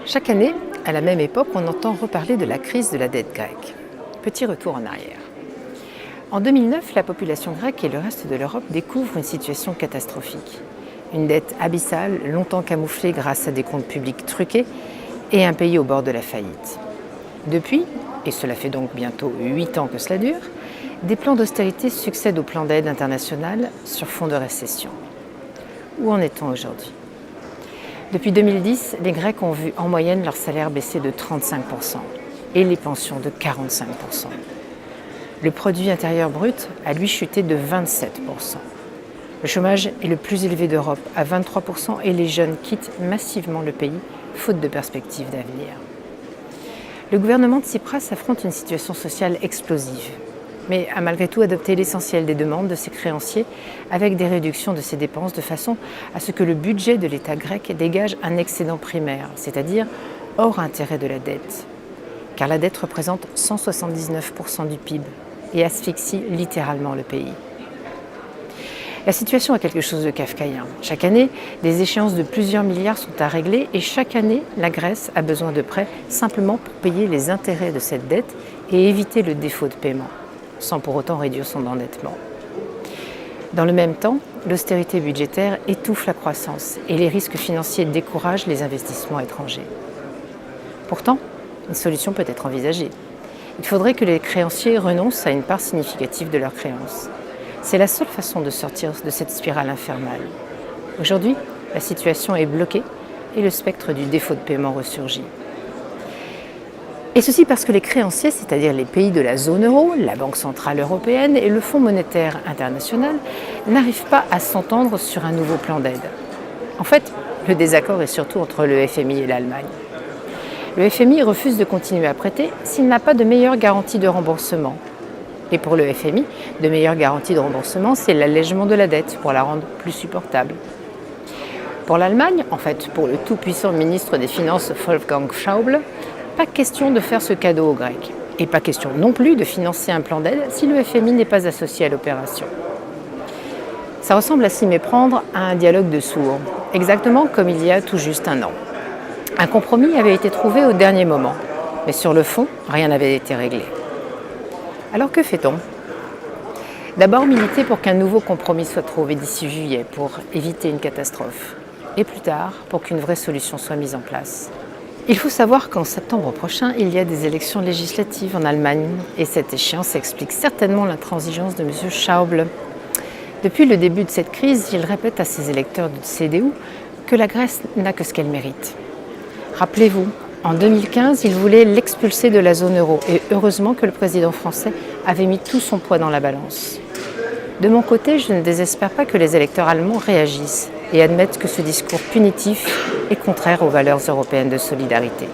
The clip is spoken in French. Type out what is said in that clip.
Chaque année, à la même époque, on entend reparler de la crise de la dette grecque. Petit retour en arrière. En 2009, la population grecque et le reste de l'Europe découvrent une situation catastrophique. Une dette abyssale, longtemps camouflée grâce à des comptes publics truqués et un pays au bord de la faillite. Depuis, et cela fait donc bientôt 8 ans que cela dure, des plans d'austérité succèdent aux plans d'aide internationale sur fond de récession. Où en est-on aujourd'hui ? Depuis 2010, les Grecs ont vu en moyenne leur salaire baisser de 35% et les pensions de 45%. Le produit intérieur brut a lui chuté de 27%. Le chômage est le plus élevé d'Europe à 23% et les jeunes quittent massivement le pays, faute de perspectives d'avenir. Le gouvernement de Tsipras affronte une situation sociale explosive, mais a malgré tout adopté l'essentiel des demandes de ses créanciers avec des réductions de ses dépenses de façon à ce que le budget de l'État grec dégage un excédent primaire, c'est-à-dire hors intérêt de la dette. Car la dette représente 179% du PIB et asphyxie littéralement le pays. La situation est quelque chose de kafkaïen. Chaque année, des échéances de plusieurs milliards sont à régler et chaque année, la Grèce a besoin de prêts simplement pour payer les intérêts de cette dette et éviter le défaut de paiement, sans pour autant réduire son endettement. Dans le même temps, l'austérité budgétaire étouffe la croissance et les risques financiers découragent les investissements étrangers. Pourtant, une solution peut être envisagée. Il faudrait que les créanciers renoncent à une part significative de leurs créances. C'est la seule façon de sortir de cette spirale infernale. Aujourd'hui, la situation est bloquée et le spectre du défaut de paiement ressurgit. Et ceci parce que les créanciers, c'est-à-dire les pays de la zone euro, la Banque centrale européenne et le Fonds monétaire international, n'arrivent pas à s'entendre sur un nouveau plan d'aide. En fait, le désaccord est surtout entre le FMI et l'Allemagne. Le FMI refuse de continuer à prêter s'il n'a pas de meilleure garantie de remboursement. Et pour le FMI, de meilleure garantie de remboursement, c'est l'allègement de la dette pour la rendre plus supportable. Pour l'Allemagne, en fait pour le tout-puissant ministre des Finances Wolfgang Schäuble, pas question de faire ce cadeau aux Grecs. Et pas question non plus de financer un plan d'aide si le FMI n'est pas associé à l'opération. Ça ressemble à s'y méprendre à un dialogue de sourds, exactement comme il y a tout juste un an. Un compromis avait été trouvé au dernier moment, mais sur le fond, rien n'avait été réglé. Alors que fait-on ? D'abord militer pour qu'un nouveau compromis soit trouvé d'ici juillet pour éviter une catastrophe. Et plus tard, pour qu'une vraie solution soit mise en place. Il faut savoir qu'en septembre prochain, il y a des élections législatives en Allemagne. Et cette échéance explique certainement l'intransigeance de M. Schäuble. Depuis le début de cette crise, il répète à ses électeurs du CDU que la Grèce n'a que ce qu'elle mérite. Rappelez-vous, en 2015, il voulait l'expulser de la zone euro et heureusement que le président français avait mis tout son poids dans la balance. De mon côté, je ne désespère pas que les électeurs allemands réagissent et admettent que ce discours punitif est contraire aux valeurs européennes de solidarité.